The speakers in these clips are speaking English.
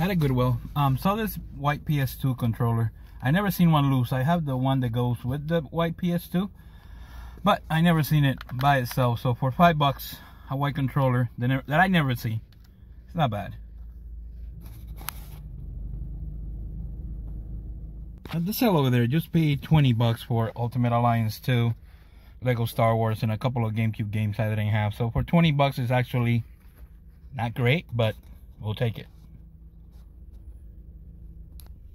at a Goodwill. Saw this white PS2 controller. I never seen one loose. I have the one that goes with the white PS2, but I never seen it by itself. So for $5, a white controller that I never see. It's not bad. At the sale over there, just paid $20 for Ultimate Alliance 2, Lego Star Wars, and a couple of GameCube games I didn't have. So for $20, it's actually not great, but we'll take it.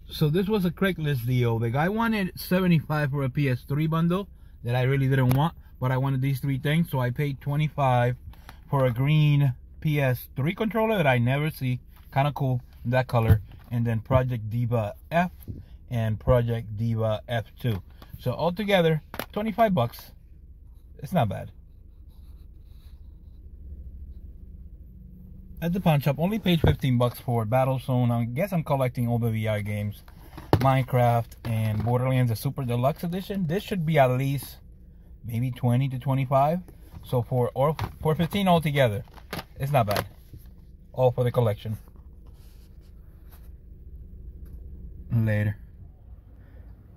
So this was a Craigslist deal. The guy wanted $75 for a PS3 bundle that I really didn't want, but I wanted these three things, so I paid $25 for a green PS3 controller that I never see. Kind of cool in that color. And then Project Diva F and Project Diva F2. So altogether, $25. It's not bad. At the pawn shop, only paid $15 for Battlezone. I guess I'm collecting all the VR games. Minecraft and Borderlands, the Super Deluxe Edition. This should be at least maybe 20 to 25. So for 15 altogether, it's not bad. All for the collection. Later.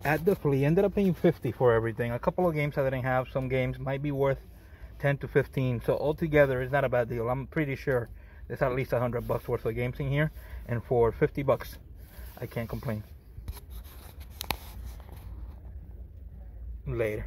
At the flea, ended up paying $50 for everything. A couple of games I didn't have. Some games might be worth 10 to 15. So altogether, it's not a bad deal. I'm pretty sure there's at least $100 worth of games in here. And for $50, I can't complain. Later.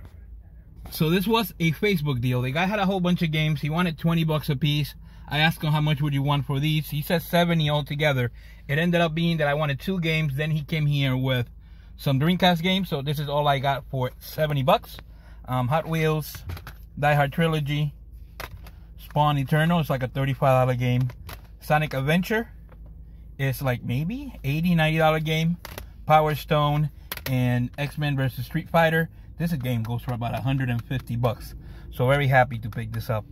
So this was a Facebook deal. The guy had a whole bunch of games. He wanted $20 a piece. I asked him how much would you want for these. He said 70 altogether. It ended up being that I wanted 2 games. Then he came here with some Dreamcast games. So this is all I got for $70. Hot Wheels, Die Hard Trilogy, Spawn Eternal. It's like a $35 game. Sonic Adventure. It's like maybe $80, $90 game. Power Stone and X-Men vs. Street Fighter. This game goes for about $150. So very happy to pick this up.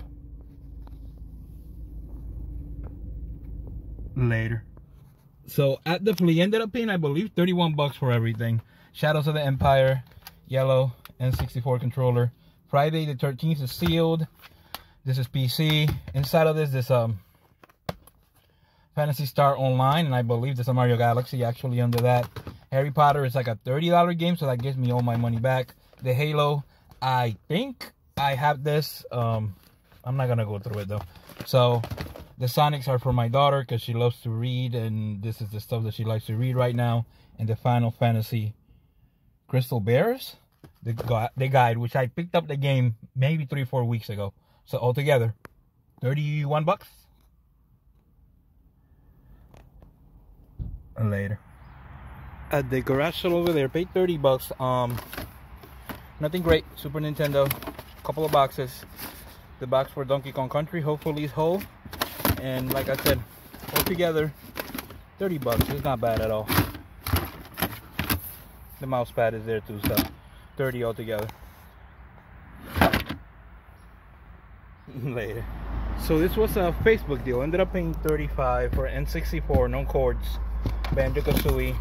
Later. So at the flea, ended up paying, I believe, $31 for everything. Shadows of the Empire, yellow N64 controller. Friday the 13th is sealed. This is PC. Inside of this is Phantasy Star Online, and I believe there's a Mario Galaxy actually under that. Harry Potter is like a $30 game, so that gives me all my money back. The Halo, I think I have this. I'm not gonna go through it though. So the Sonics are for my daughter because she loves to read, and this is the stuff that she likes to read right now. And the Final Fantasy Crystal Bears, the guide, which I picked up the game maybe 3-4 weeks ago. So altogether, $31. Later. At the garage sale over there, paid $30. Nothing great. Super Nintendo, couple of boxes. The box for Donkey Kong Country, hopefully is whole. And like I said, altogether, $30. It's not bad at all. The mouse pad is there too, so $30 altogether. Later. So this was a Facebook deal. Ended up paying $35 for N64, no cords, Banjo-Kazooie,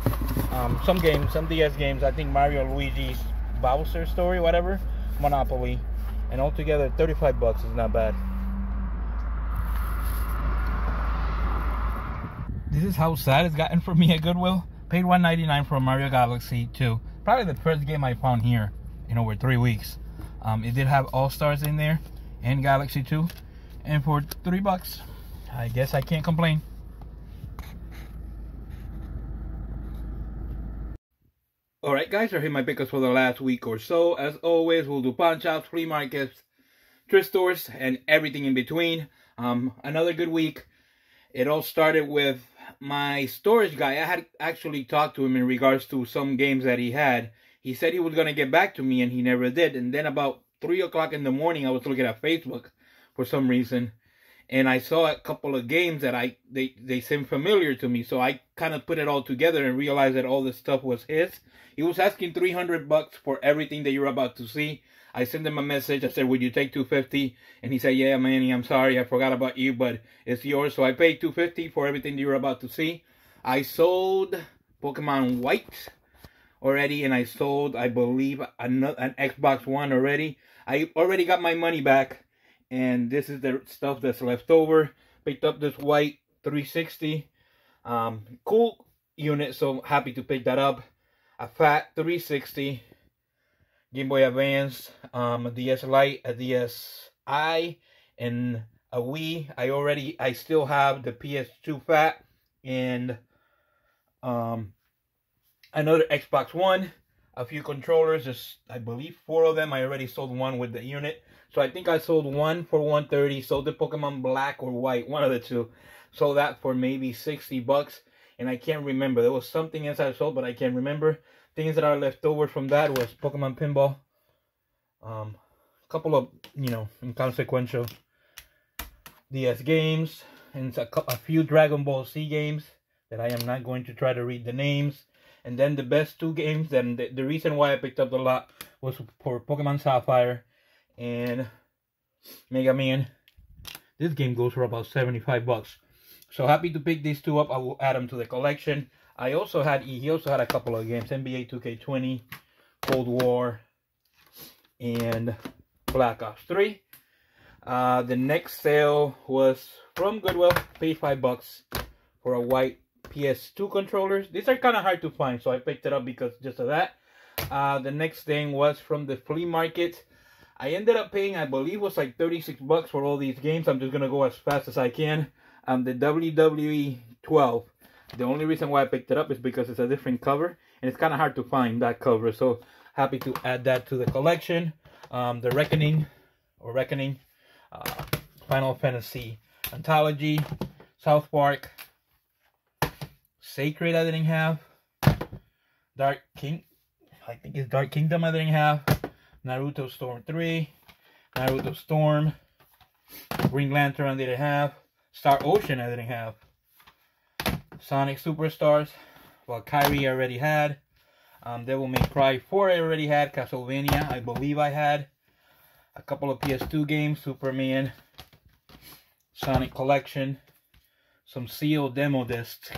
some games, some DS games. I think Mario Luigi's Bowser Story, whatever, Monopoly, and altogether $35 is not bad. This is how sad it's gotten for me at Goodwill. Paid $1.99 for Mario Galaxy 2. Probably the first game I found here in over 3 weeks. It did have All Stars in there and Galaxy 2, and for $3, I guess I can't complain. Alright guys, I hit my pickups for the last week or so. As always, we'll do pawn shops, flea markets, thrift stores, and everything in between. Another good week. It all started with my storage guy. I had actually talked to him in regards to some games that he had. He said he was going to get back to me, and he never did. And then about 3 o'clock in the morning, I was looking at Facebook for some reason, and I saw a couple of games that they seemed familiar to me. So I kind of put it all together and realized that all this stuff was his. He was asking $300 for everything that you're about to see. I sent him a message. I said, would you take $250? And he said, yeah, Manny, I'm sorry. I forgot about you, but it's yours. So I paid $250 for everything that you're about to see. I sold Pokemon White already, and I sold, I believe, an Xbox One already. I already got my money back, and this is the stuff that's left over. Picked up this white 360. Cool unit, so happy to pick that up. A fat 360, Game Boy Advance, a DS Lite, a DSi, and a Wii. I still have the PS2 fat and another Xbox One, a few controllers, just I believe 4 of them. I already sold one with the unit, so I think I sold one for 130. Sold the Pokemon Black or White, one of the two. Sold that for maybe 60 bucks, and I can't remember. There was something else I sold, but I can't remember. Things that are left over from that was Pokemon Pinball, a couple of, you know, inconsequential DS games, and a few Dragon Ball Z games that I am not going to try to read the names. And then the best 2 games, then the reason why I picked up a lot was for Pokemon Sapphire and Mega Man. This game goes for about 75 bucks. So happy to pick these 2 up. I will add them to the collection. He also had a couple of games, NBA 2K20, Cold War, and Black Ops 3. The next sale was from Goodwill. Paid 5 bucks for a white PS2 controllers. These are kind of hard to find, so I picked it up because just of that. The next thing was from the flea market. I ended up paying, I believe it was like 36 bucks for all these games. I'm just going to go as fast as I can. The WWE 12. The only reason why I picked it up is because it's a different cover, and it's kind of hard to find that cover. So happy to add that to the collection. The Reckoning, Final Fantasy Anthology, South Park, Sacred I didn't have, Dark Kingdom I didn't have, Naruto Storm 3, Naruto Storm, Green Lantern I didn't have, Star Ocean I didn't have, Sonic Superstars, Valkyrie I already had, Devil May Cry 4 I already had, Castlevania I believe I had, a couple of PS2 games, Superman, Sonic Collection, some sealed demo discs,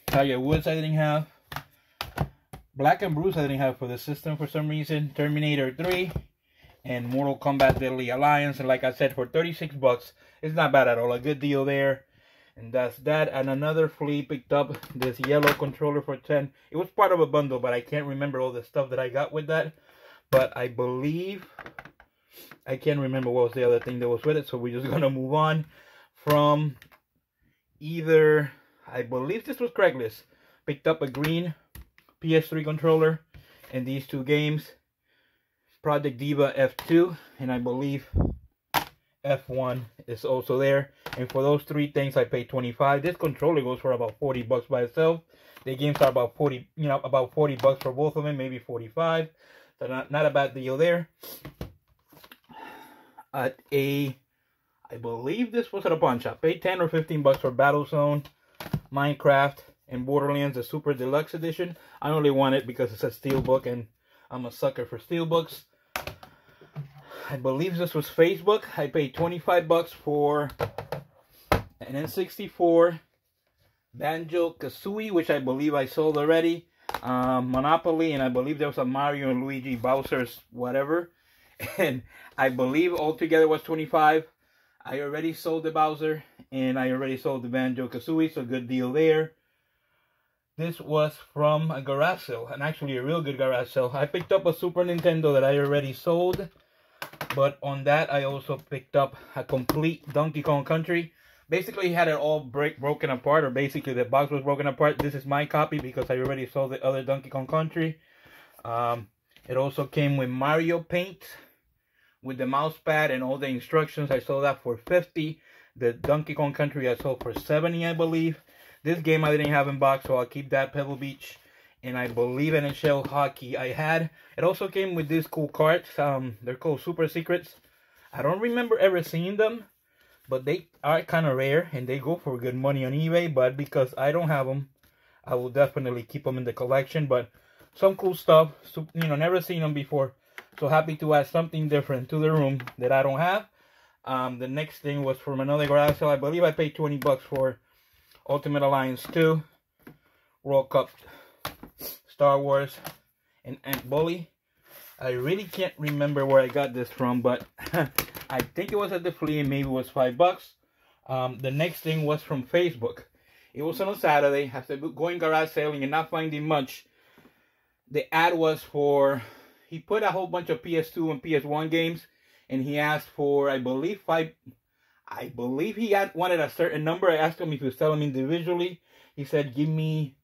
Tiger Woods I didn't have, Black and Bruce I didn't have for the system for some reason, Terminator 3, and Mortal Kombat Deadly Alliance. And like I said, for 36 bucks, it's not bad at all. A good deal there. And that's that. And another flea picked up this yellow controller for 10. It was part of a bundle, but I can't remember all the stuff that I got with that. But I believe, I can't remember what was the other thing that was with it. So we're just going to move on from either, I believe this was Craigslist. Picked up a green PS3 controller and these 2 games. Project Diva F2, and I believe F1 is also there. And for those 3 things I paid 25. This controller goes for about 40 bucks by itself. The games are about 40, about 40 bucks for both of them, maybe 45. So not a bad deal there. I believe this was at a pawn shop. Paid 10 or 15 bucks for Battlezone, Minecraft, and Borderlands, the Super Deluxe Edition. I only want it because it's a steelbook, and I'm a sucker for steelbooks. I believe this was Facebook. I paid 25 bucks for an N64, Banjo-Kazooie, which I believe I sold already, Monopoly, and I believe there was a Mario and Luigi Bowser's whatever. And I believe altogether was 25. I already sold the Bowser, and I already sold the Banjo-Kazooie, so good deal there. This was from a garage sale, and actually a real good garage sale. I picked up a Super Nintendo that I already sold, but on that I also picked up a complete Donkey Kong Country. Basically had it all broken apart, or basically the box was broken apart. This is my copy because I already sold the other Donkey Kong Country. It also came with Mario Paint, with the mouse pad and all the instructions. I sold that for 50. The Donkey Kong Country I sold for 70, I believe. This game I didn't have in box, so I'll keep that. Pebble Beach, and I believe NHL Hockey I had. It also came with these cool cards. They're called Super Secrets. I don't remember ever seeing them, but they are kind of rare, and they go for good money on eBay. But because I don't have them, I will definitely keep them in the collection. But some cool stuff, never seen them before. So happy to add something different to the room that I don't have. The next thing was from another garage sale. I believe I paid 20 bucks for Ultimate Alliance 2, World Cup, Star Wars, and Ant Bully. I really can't remember where I got this from, but I think it was at the flea, and maybe it was $5. The next thing was from Facebook. It was on a Saturday. After going garage sailing and not finding much, the ad was for, he put a whole bunch of PS2 and PS1 games, and he asked for, I believe he wanted a certain number. I asked him if he was selling them individually. He said, give me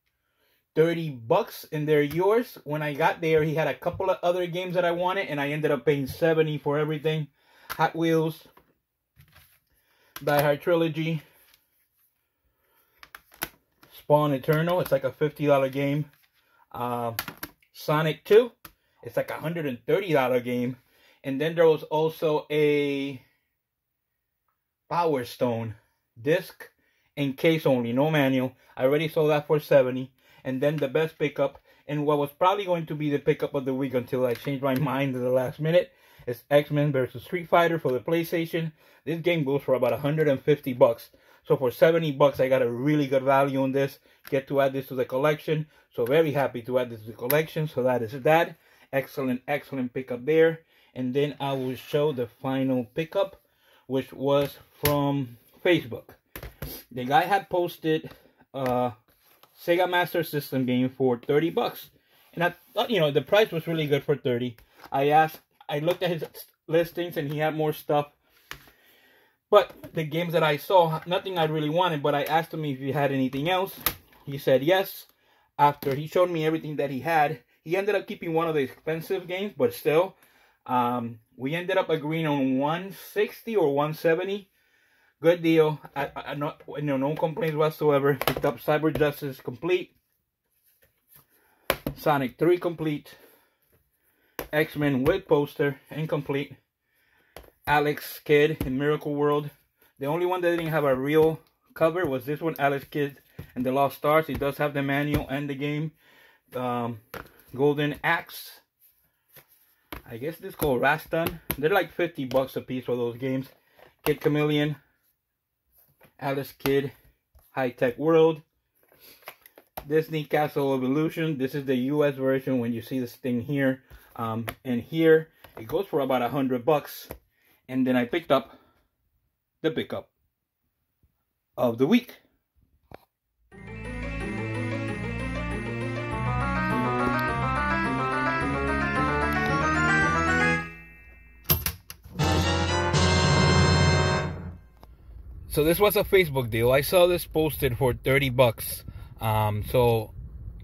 $30 and they're yours. When I got there, he had a couple of other games that I wanted, and I ended up paying $70 for everything. Hot Wheels, Die Hard Trilogy, Spawn Eternal, it's like a $50 game. Sonic 2, it's like a $130 game. And then there was also a Power Stone disc and case only, no manual. I already sold that for $70. And then the best pickup, and what was probably going to be the pickup of the week until I changed my mind at the last minute, is X-Men vs. Street Fighter for the PlayStation. This game goes for about $150. So for $70, I got a really good value on this. Get to add this to the collection. So very happy to add this to the collection. So that is that. Excellent, excellent pickup there. And then I will show the final pickup, which was from Facebook. The guy had posted Sega Master System game for $30. And I thought, the price was really good for $30. I looked at his listings and he had more stuff. But the games that I saw, nothing I really wanted, but I asked him if he had anything else. He said yes. After he showed me everything that he had, he ended up keeping one of the expensive games, but still, we ended up agreeing on $160 or $170. Good deal. No complaints whatsoever. Picked up Cyber Justice complete, Sonic 3 complete, X-Men with poster incomplete, Alex Kidd in Miracle World. The only one that didn't have a real cover was this one, Alex Kidd and the Lost Stars. It does have the manual and the game. Golden Axe. I guess this is called Rastan. They're like $50 a piece for those games. Kid Chameleon, Alice Kidd, High Tech World, Disney Castle of Illusion. This is the US version when you see this thing here. And here it goes for about $100. And then I picked up the pickup of the week. So this was a Facebook deal. I saw this posted for $30. So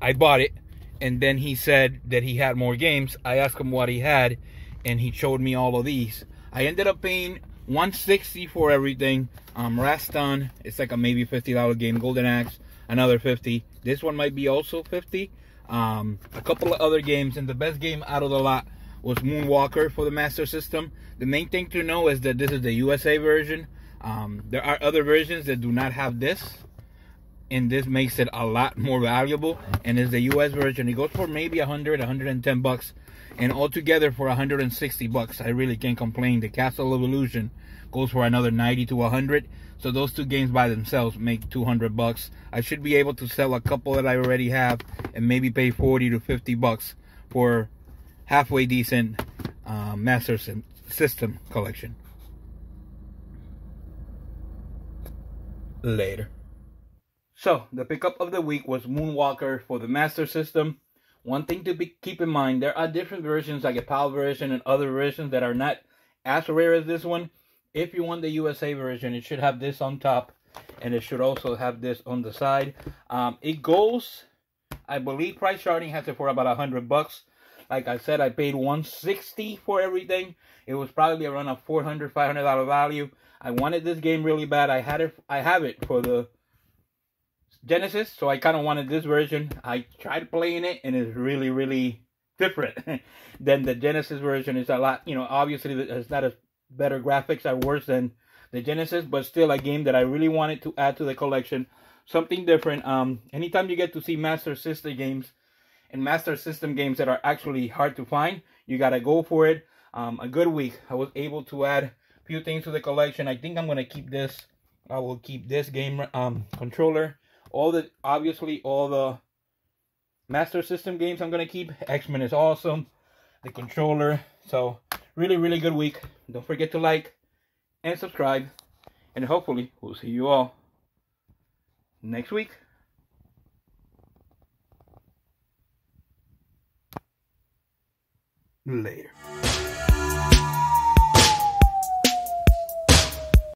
I bought it. And then he said that he had more games. I asked him what he had, and he showed me all of these. I ended up paying $160 for everything. Rastan, it's like a maybe $50 game. Golden Axe, another $50. This one might be also $50. A couple of other games, and the best game out of the lot was Moonwalker for the Master System. The main thing to know is that this is the USA version. There are other versions that do not have this, and this makes it a lot more valuable. And it's the US version. It goes for maybe $110, and altogether for $160. I really can't complain. The Castle of Illusion goes for another $90 to $100. So those two games by themselves make $200. I should be able to sell a couple that I already have and maybe pay $40 to $50 for halfway decent Master System collection. Later. So, the pickup of the week was Moonwalker for the Master System. One thing to keep in mind, there are different versions like a PAL version and other versions that are not as rare as this one. If you want the USA version, it should have this on top, and it should also have this on the side. It goes, I believe price starting has it for about $100. Like I said, I paid $160 for everything. It was probably around a $400, $500 value. I wanted this game really bad. I have it for the Genesis, so I kind of wanted this version. I tried playing it, and it's really, really different than the Genesis version. It's a lot, obviously it's not as better graphics, are worse than the Genesis, but still a game that I really wanted to add to the collection. Something different. Anytime you get to see Master System games and Master System games that are actually hard to find, you gotta go for it. A good week. I was able to add a few things to the collection. I think I'm gonna keep this. I will keep this game controller. Obviously all the Master System games I'm gonna keep. X-Men is awesome. The controller. So really, really good week. Don't forget to like and subscribe. And hopefully, we'll see you all next week. Later.